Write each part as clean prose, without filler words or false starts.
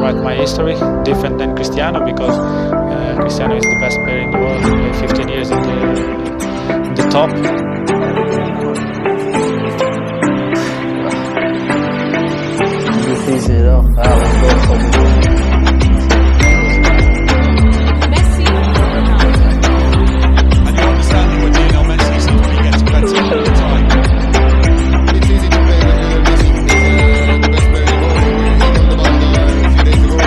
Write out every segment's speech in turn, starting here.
about my history, different than Cristiano, because Cristiano is the best player in the world. He played 15 years in the top. Difícil, ¿no? Messi or Ronaldo? And you understand that when Lionel Messi simply gets plenty all the time. It's easy to say that Messi is the best player in the world. He won the ball a few days ago.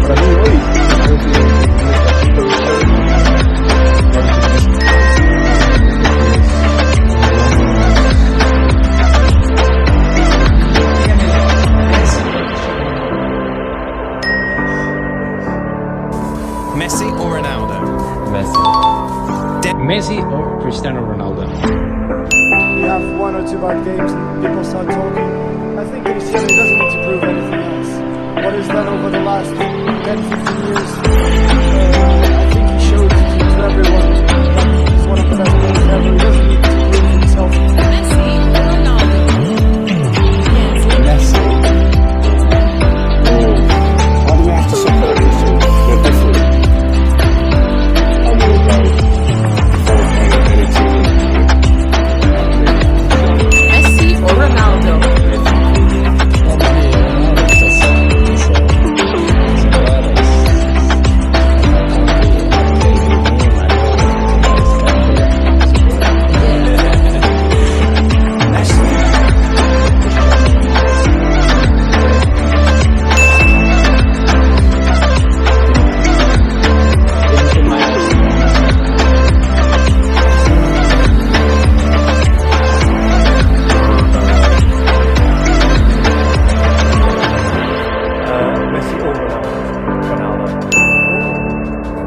Para mí hoy creo que Messi or Ronaldo? Messi or Cristiano Ronaldo? We have one or two bad games and people start talking. I think Cristiano doesn't need to prove anything else. What he's done over the last 10-15 years, I think he showed to everyone that he's one of the best players ever. He doesn't need to prove himself. Messi or Ronaldo? Messi. Oh, why do we have to separate these two? They're different. I will go for any team. Messi or Ronaldo? Messi or Ronaldo?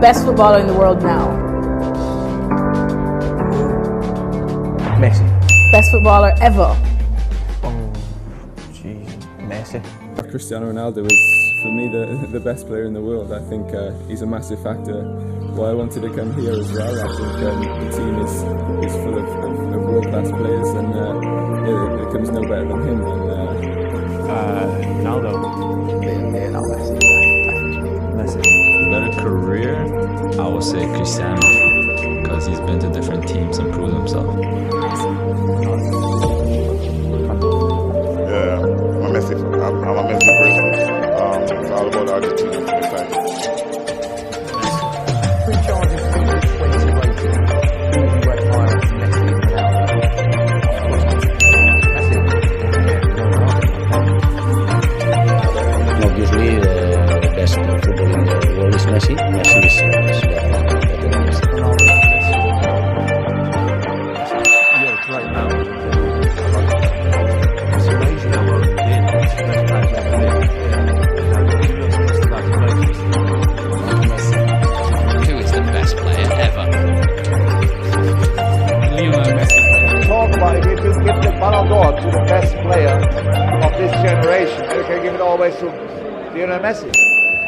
Best footballer in the world now. Messi. Best footballer ever. Messi. Cristiano Ronaldo is, for me, the best player in the world. I think he's a massive factor why I wanted to come here as well. I think the team is full of world-class players, and there comes no better than him. Ronaldo. Better career, I would say Cristiano, because he's been to different teams and proved himself. Yeah, I'm a Messi. I'm a Messi person. It's all about Argentina from the side. Three charges for 20 rating. Who would you rate higher, Messi or Ronaldo? Obviously, the best footballer in the world is Messi. Messi is better than Messi. Yeah, great now. It's amazing how well he did. It's the best player ever lived. He looks just about to Who is the best player ever? Lionel Messi. Talk about if you could give the Ballon d'Or to the best player of this generation, you can give it always to Lionel Messi.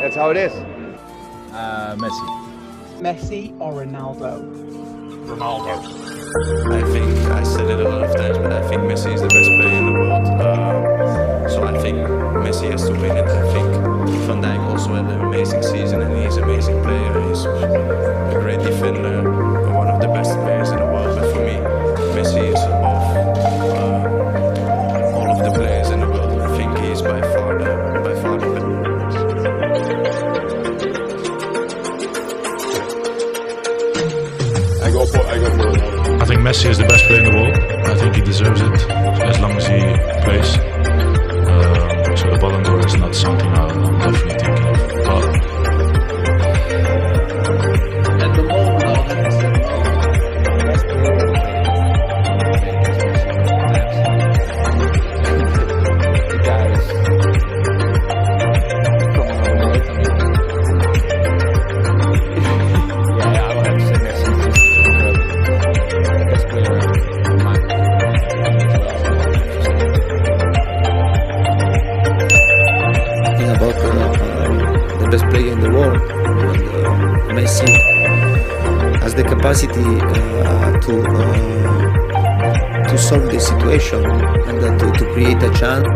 That's how it is. Messi. Messi or Ronaldo? Ronaldo. I think I said it a lot of times, but I think Messi is the best player in the world. So I think Messi has to win it. I think Van Dijk also had an amazing season, and he's an amazing player. He's a great defender, one of the best players in the world. But for me, Messi is above all of the players in the world. I think he's by far the best. I go for Ronaldo. I think Messi is the best player in the world. I think he deserves it as long as he plays. So the Ballon d'Or is not something I'm definitely thinking of. But At the moment, I have to say the best player. The guy is from another world. Yeah, I would have to say Messi is just the best player in my opinion as well. About the best player in the world, Messi. has the capacity to solve the situation and to create a chance.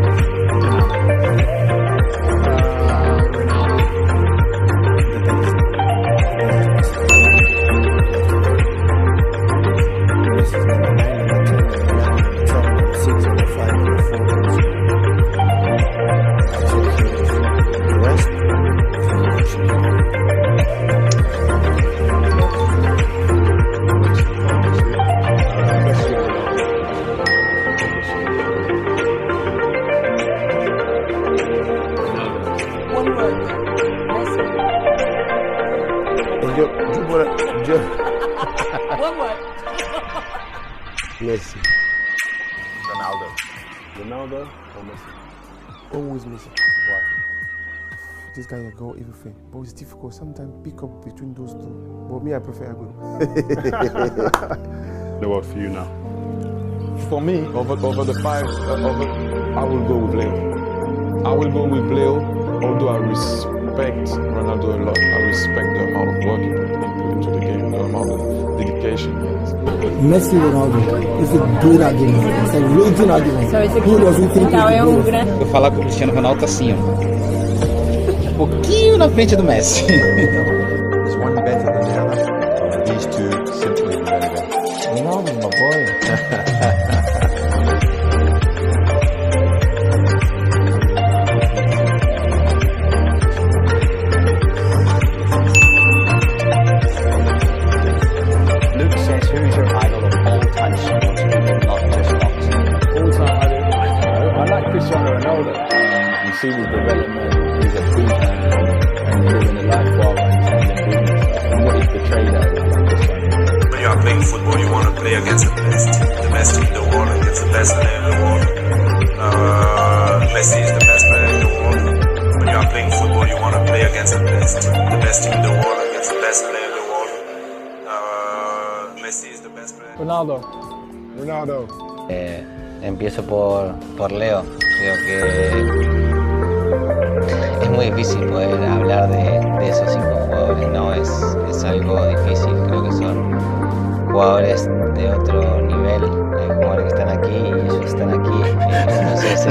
One word. Messi. Ronaldo. Ronaldo or Messi? Always Messi. Why? This guy can go everything, but it's difficult sometimes pick up between those two. But me, I prefer Aguero. The word for you now. For me, over the five, I will go with Leo. I will go with Leo, although I respect Ronaldo a lot. I respect the amount of work he put into the game, the amount of dedication he has. Messi or Ronaldo is a good argument. It's a really good argument. Who doesn't think it's good? Vou falar que o Cristiano Ronaldo tá assim, ó. Um pouquinho na frente do Messi. There's one better than the other. These two simply better. Ronaldo, my boy. Cristiano Ronaldo. You see his development, he's a big and living a life while understanding business. And what he's portrayed as When you are playing football, you want to play against the best team in the world, against the best player in the world. Messi is the best player in the world. When you are playing football, you want to play against the best team in the world, against the best player in the world. Messi is the best player. Ronaldo. Empiezo por Leo. Creo que es muy difícil poder hablar de esos 5 jugadores, ¿no? Es algo difícil. Creo que son jugadores de otro nivel. Hay jugadores que están aquí y ellos están aquí. Entonces